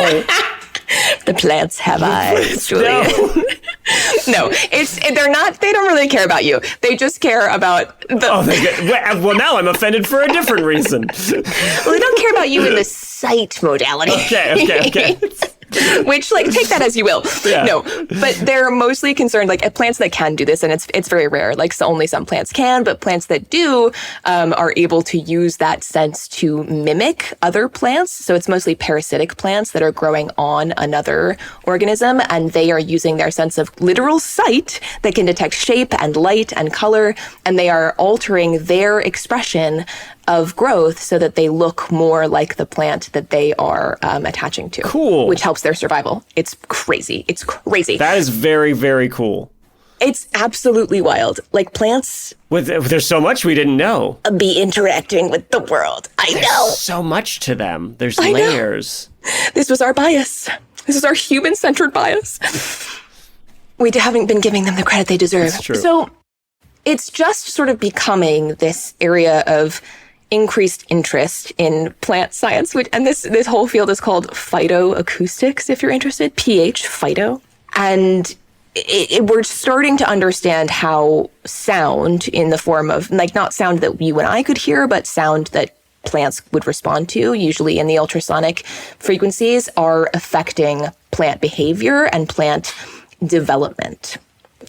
The plants have eyes, Julian. No, they don't really care about you. They just care about the... Oh, well, now I'm offended for a different reason. Well, they don't care about you in the sight modality. Okay. Which, like, take that as you will. Yeah. No, but they're mostly concerned, like, at plants that can do this, and it's very rare. Like, so only some plants can, but plants that do are able to use that sense to mimic other plants. So it's mostly parasitic plants that are growing on another organism, and they are using their sense of literal sight that can detect shape and light and color, and they are altering their expression of growth so that they look more like the plant that they are attaching to. Cool. Which helps their survival. It's crazy. It's crazy. That is very, very cool. It's absolutely wild. Like plants... There's so much we didn't know. Be interacting with the world. I know. So much to them. There's layers. This was our bias. This is our human-centered bias. We haven't been giving them the credit they deserve. That's true. So it's just sort of becoming this area of increased interest in plant science, and this whole field is called phytoacoustics, if you're interested, phyto. And we're starting to understand how sound in the form of, like, not sound that you and I could hear, but sound that plants would respond to, usually in the ultrasonic frequencies, are affecting plant behavior and plant development.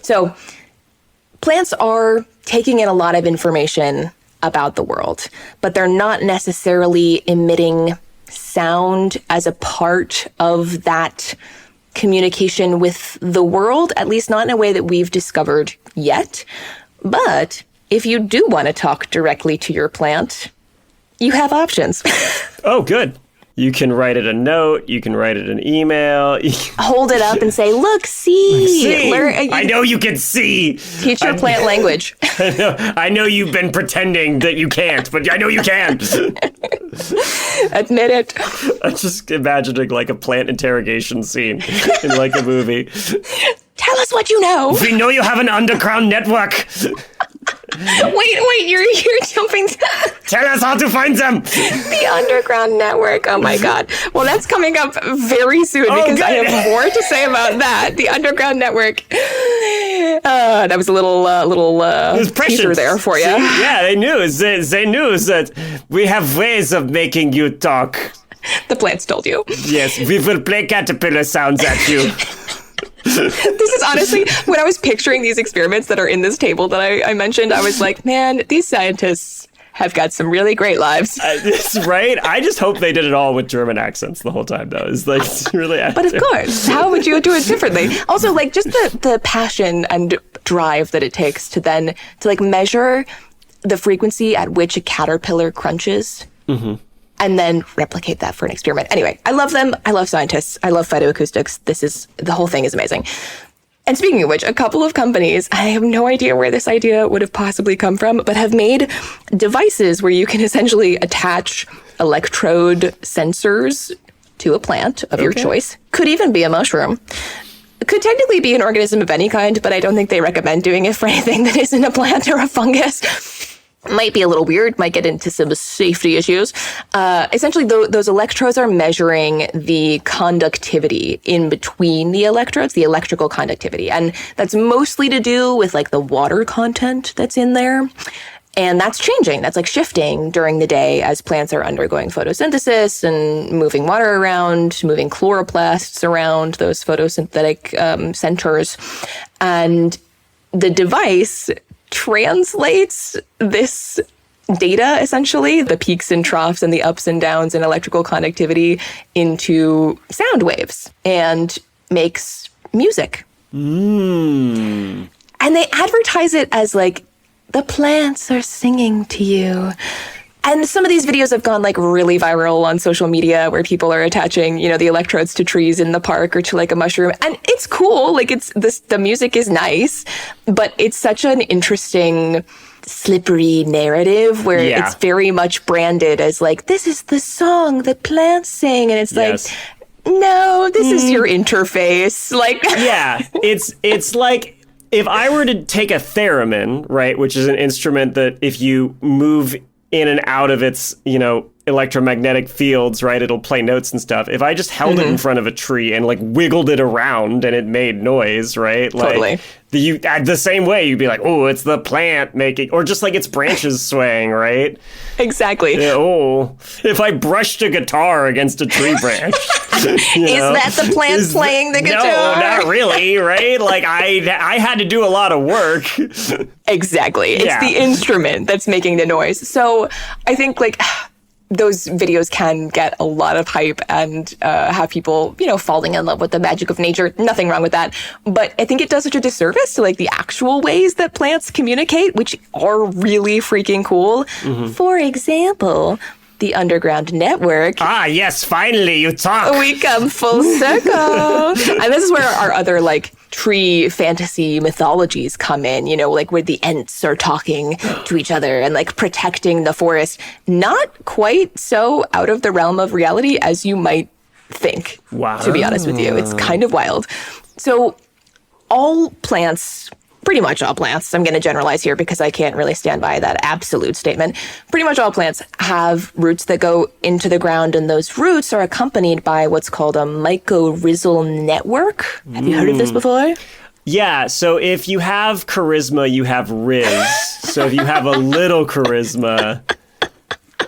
So plants are taking in a lot of information about the world, but they're not necessarily emitting sound as a part of that communication with the world, at least not in a way that we've discovered yet. But if you do want to talk directly to your plant, you have options. Oh, good. You can write it a note. You can write it an email. Hold it up and say, look, see. I know you can see. Teach your plant language. I know you've been pretending that you can't, but I know you can. Admit it. I'm just imagining like a plant interrogation scene in like a movie. Tell us what you know. We know you have an underground network. Wait, you're jumping. Tell us how to find them. The underground network. Oh my God. Well, that's coming up very soon because I have more to say about that. The underground network. That was a little teaser there for you. Yeah, they knew. They knew that we have ways of making you talk. The plants told you. Yes, we will play caterpillar sounds at you. This is honestly, when I was picturing these experiments that are in this table that I mentioned, I was like, man, these scientists have got some really great lives. Right? I just hope they did it all with German accents the whole time, though. It's like really active. But of course, how would you do it differently? Also, like, just the passion and drive that it takes to like measure the frequency at which a caterpillar crunches. Mm-hmm. And then replicate that for an experiment. Anyway, I love them. I love scientists. I love phytoacoustics. The whole thing is amazing. And speaking of which, a couple of companies, I have no idea where this idea would have possibly come from, but have made devices where you can essentially attach electrode sensors to a plant of your choice. Could even be a mushroom. Could technically be an organism of any kind, but I don't think they recommend doing it for anything that isn't a plant or a fungus. Might be a little weird, might get into some safety issues. Essentially, those electrodes are measuring the conductivity in between the electrodes, the electrical conductivity. And that's mostly to do with like the water content that's in there. And that's changing. That's like shifting during the day as plants are undergoing photosynthesis and moving water around, moving chloroplasts around those photosynthetic centers. And the device translates this data, essentially, the peaks and troughs and the ups and downs in electrical conductivity, into sound waves and makes music. And they advertise it as like, the plants are singing to you. And some of these videos have gone like really viral on social media where people are attaching, the electrodes to trees in the park or to like a mushroom. And it's cool. Like the music is nice, but it's such an interesting, slippery narrative where it's very much branded as like, this is the song that plants sing. And it's like, no, this is your interface. Like, yeah, it's like, if I were to take a theremin, right, which is an instrument that if you move in and out of its, electromagnetic fields, right, it'll play notes and stuff. If I just held it in front of a tree and like wiggled it around and it made noise, right? Totally. Like the same way you'd be like, oh, it's the plant making, or just like its branches swaying, right? Exactly. Yeah, oh, if I brushed a guitar against a tree branch. Is that the plant playing the guitar? No, not really, right? Like I had to do a lot of work. Exactly. It's the instrument that's making the noise. So I think like those videos can get a lot of hype and have people, falling in love with the magic of nature. Nothing wrong with that. But I think it does such a disservice to like the actual ways that plants communicate, which are really freaking cool. Mm-hmm. For example, the underground network. Ah, yes, finally you talk. We come full circle. And this is where our other like tree fantasy mythologies come in, like where the Ents are talking to each other and like protecting the forest. Not quite so out of the realm of reality as you might think, to be honest with you. It's kind of wild. So all plants, pretty much all plants, I'm going to generalize here because I can't really stand by that absolute statement. Pretty much all plants have roots that go into the ground, and those roots are accompanied by what's called a mycorrhizal network. Have you heard of this before? Yeah, so if you have charisma, you have riz. So if you have a little charisma...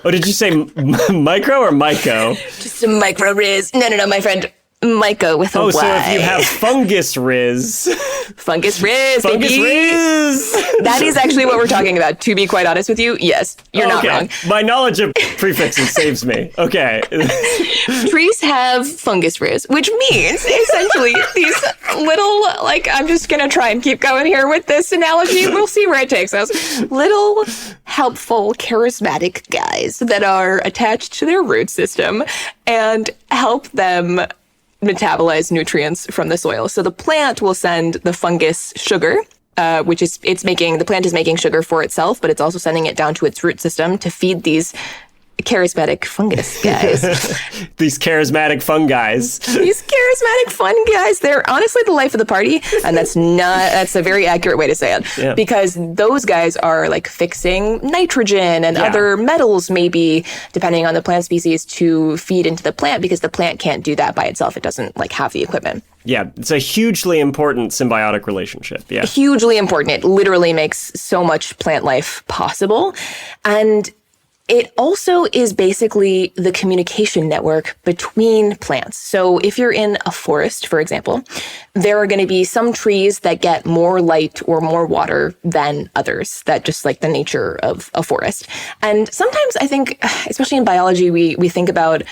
Oh, did you say micro or myco? Just a micro riz. No, my friend. Micah with a Y. Oh, so if you have fungus riz. Fungus riz, Fungus baby. riz! That is actually what we're talking about. To be quite honest with you, yes, you're not wrong. My knowledge of prefixes saves me. Okay. Trees have fungus riz, which means essentially these little, like, I'm just going to try and keep going here with this analogy. We'll see where it takes us. Little, helpful, charismatic guys that are attached to their root system and help them metabolize nutrients from the soil. So the plant will send the fungus sugar, which is, the plant is making sugar for itself, but it's also sending it down to its root system to feed these charismatic fungus guys. These charismatic fun guys. These charismatic fun guys, they're honestly the life of the party. And that's a very accurate way to say it. Yeah. Because those guys are like fixing nitrogen and other metals, maybe, depending on the plant species, to feed into the plant, because the plant can't do that by itself. It doesn't like have the equipment. Yeah, it's a hugely important symbiotic relationship. Yeah. Hugely important. It literally makes so much plant life possible. And it also is basically the communication network between plants. So if you're in a forest, for example, there are going to be some trees that get more light or more water than others. That just like the nature of a forest. And sometimes I think, especially in biology, we think about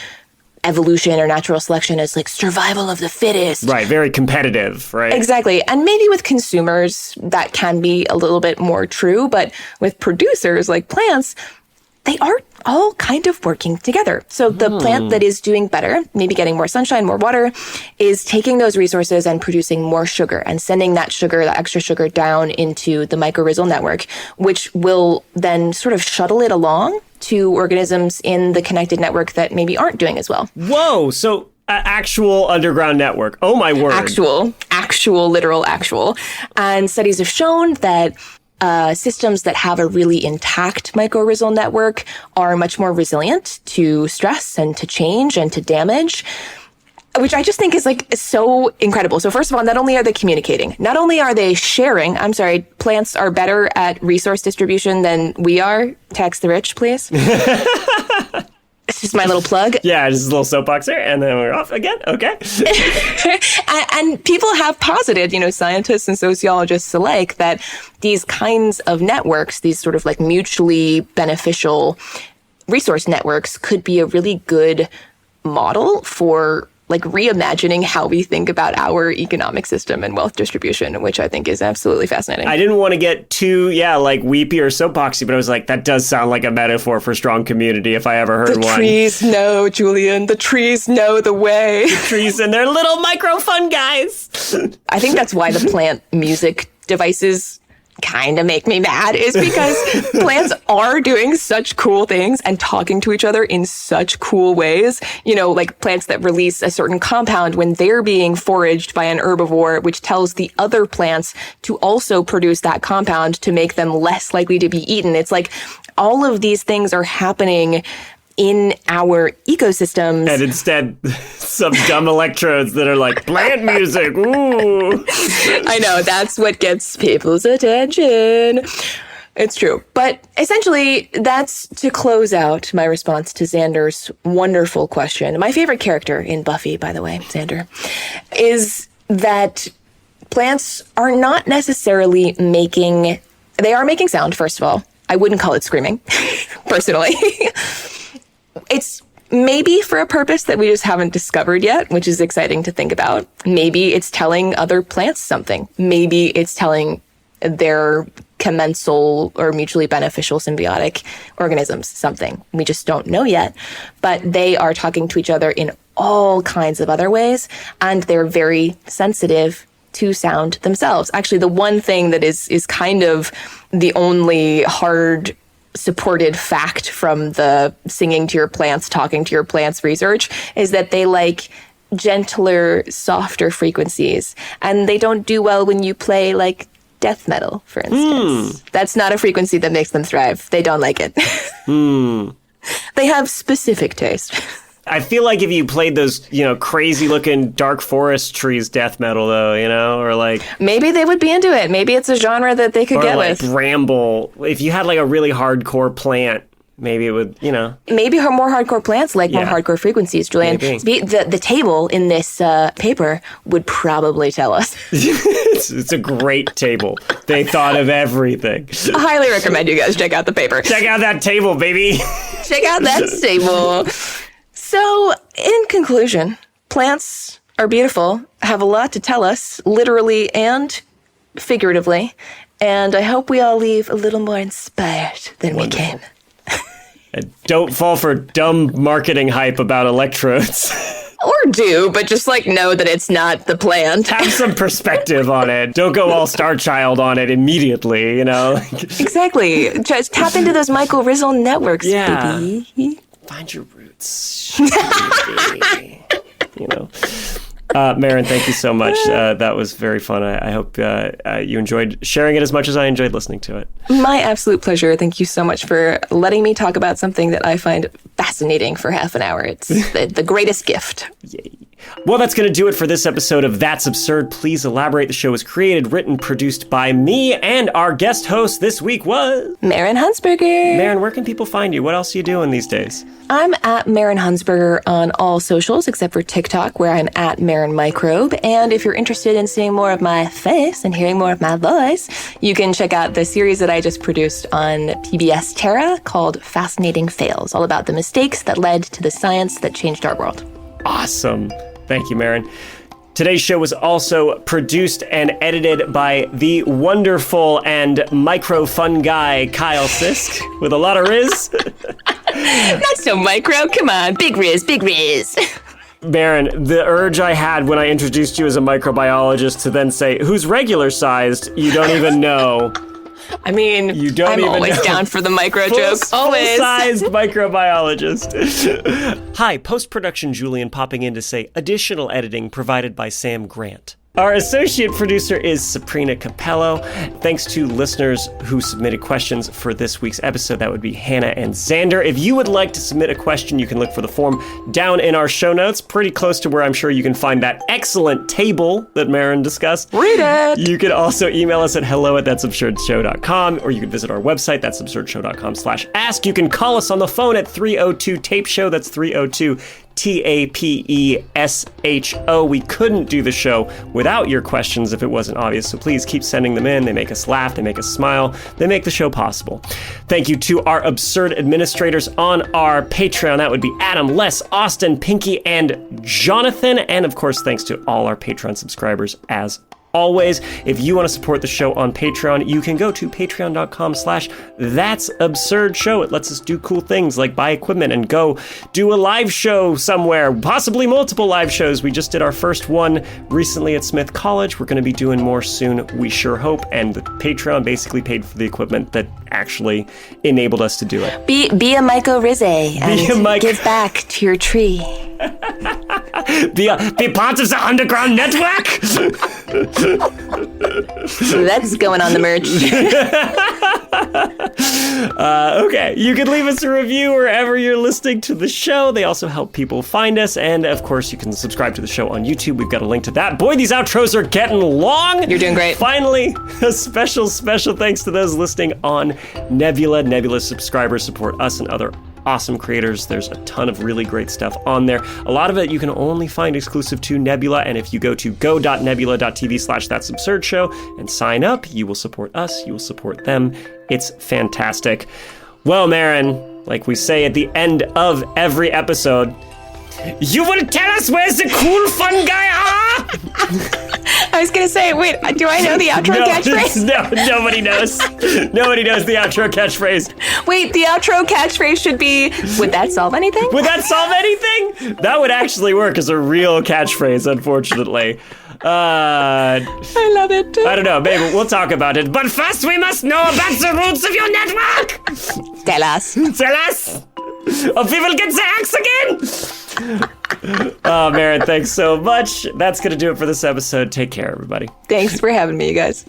evolution or natural selection as like survival of the fittest. Right, very competitive, right? Exactly. And maybe with consumers, that can be a little bit more true. But with producers like plants, they are all kind of working together. So the plant that is doing better, maybe getting more sunshine, more water, is taking those resources and producing more sugar and sending that sugar, that extra sugar, down into the mycorrhizal network, which will then sort of shuttle it along to organisms in the connected network that maybe aren't doing as well. Whoa, so actual underground network. Oh my word. Actual, literal actual. And studies have shown that systems that have a really intact mycorrhizal network are much more resilient to stress and to change and to damage, which I just think is like so incredible. So first of all, not only are they communicating, not only are they sharing, plants are better at resource distribution than we are. Tax the rich, please. It's just my little plug. Yeah, just a little soapbox there, and then we're off again. Okay. and people have posited, scientists and sociologists alike, that these kinds of networks, these sort of like mutually beneficial resource networks, could be a really good model for like reimagining how we think about our economic system and wealth distribution, which I think is absolutely fascinating. I didn't want to get too, weepy or soapboxy, but I was like, that does sound like a metaphor for strong community if I ever heard one. The trees know, Julian. The trees know the way. The trees and their little micro fun guys. I think that's why the plant music devices kind of make me mad, is because plants are doing such cool things and talking to each other in such cool ways. Like plants that release a certain compound when they're being foraged by an herbivore, which tells the other plants to also produce that compound to make them less likely to be eaten. It's like all of these things are happening in our ecosystems. And instead, some dumb electrodes that are like, plant music, ooh. I know, that's what gets people's attention. It's true. But essentially, that's to close out my response to Xander's wonderful question. My favorite character in Buffy, by the way, Xander, is that plants are not necessarily they are making sound, first of all. I wouldn't call it screaming, personally. It's maybe for a purpose that we just haven't discovered yet, which is exciting to think about. Maybe it's telling other plants something. Maybe it's telling their commensal or mutually beneficial symbiotic organisms something. We just don't know yet. But they are talking to each other in all kinds of other ways, and they're very sensitive to sound themselves. Actually, the one thing that is kind of the only hard supported fact from the singing to your plants, talking to your plants research is that they like gentler, softer frequencies. And they don't do well when you play like death metal, for instance. That's not a frequency that makes them thrive. They don't like it. They have specific taste. I feel like if you played those, crazy looking dark forest trees death metal though, or like... Maybe they would be into it. Maybe it's a genre that they could get with. Or like bramble. If you had like a really hardcore plant maybe it would, Maybe more hardcore plants like more hardcore frequencies, Julian. Maybe. The table in this paper would probably tell us. It's a great table. They thought of everything. I highly recommend you guys check out the paper. Check out that table, baby. Check out that table. So, in conclusion, plants are beautiful, have a lot to tell us, literally and figuratively, and I hope we all leave a little more inspired than we came. And don't fall for dumb marketing hype about electrodes. Or do, but just know that it's not the plant. Have some perspective on it. Don't go all Star Child on it immediately, Exactly. Just tap into those mycorrhizal networks, baby. Find your roots. Maren, thank you so much. That was very fun. I hope you enjoyed sharing it as much as I enjoyed listening to it. My absolute pleasure. Thank you so much for letting me talk about something that I find fascinating for half an hour. It's the greatest gift. Yay. Well, that's going to do it for this episode of That's Absurd. Please Elaborate. The show was created, written, produced by me, and our guest host this week was... Maren Hunsberger. Maren, where can people find you? What else are you doing these days? I'm at Maren Hunsberger on all socials, except for TikTok, where I'm at Maren Microbe. And if you're interested in seeing more of my face and hearing more of my voice, you can check out the series that I just produced on PBS Terra called Fascinating Fails, all about the mistakes that led to the science that changed our world. Awesome. Thank you, Maren. Today's show was also produced and edited by the wonderful and micro-fun guy, Kyle Sisk, with a lot of riz. Not so micro. Come on. Big riz, big riz. Maren, the urge I had when I introduced you as a microbiologist to then say, who's regular-sized, you don't even know. I mean, I'm always down for the micro joke. Always. Full-sized microbiologist. Hi, post-production Julian popping in to say additional editing provided by Sam Grant. Our associate producer is Sabrina Capello. Thanks to listeners who submitted questions for this week's episode. That would be Hannah and Xander. If you would like to submit a question, you can look for the form down in our show notes, pretty close to where I'm sure you can find that excellent table that Maren discussed. Read it! You can also email us at hello@that'sabsurdshow.com, or you can visit our website, that'sabsurdshow.com/ask. You can call us on the phone at 302-TAPE-SHOW. That's 302 TAPESHO. We couldn't do the show without your questions if it wasn't obvious, so please keep sending them in. They make us laugh, they make us smile, they make the show possible. Thank you to our absurd administrators on our Patreon. That would be Adam, Les, Austin, Pinky, and Jonathan. And of course, thanks to all our Patreon subscribers as always. If you want to support the show on Patreon, you can go to patreon.com/that'sabsurdshow. It lets us do cool things like buy equipment and go do a live show somewhere, possibly multiple live shows. We just did our first one recently at Smith College. We're going to be doing more soon, we sure hope. And the Patreon basically paid for the equipment that actually enabled us to do it. Be a mycorrhizae and give back to your tree. Be part of the underground network. That's going on the merch. Okay, you can leave us a review wherever you're listening to the show. They also help people find us, and of course you can subscribe to the show on YouTube. We've got a link to that. Boy, these outros are getting long. You're doing great. Finally, a special thanks to those listening on Nebula. Nebula subscribers support us and other awesome creators. There's a ton of really great stuff on there. A lot of it you can only find exclusive to Nebula, and if you go to go.nebula.tv/that'sabsurdshow and sign up, you will support us, you will support them. It's fantastic. Well, Maren, like we say at the end of every episode, you will tell us where's the cool fun guy are? I was going to say, wait, do I know the outro catchphrase? No, nobody knows. Nobody knows the outro catchphrase. Wait, the outro catchphrase should be, would that solve anything? Would that solve anything? That would actually work as a real catchphrase, unfortunately. I love it. I don't know, maybe we'll talk about it. But first we must know about the roots of your network. Tell us. Tell us. Or people get the axe again. Oh, Maren, thanks so much. That's going to do it for this episode. Take care, everybody. Thanks for having me, you guys.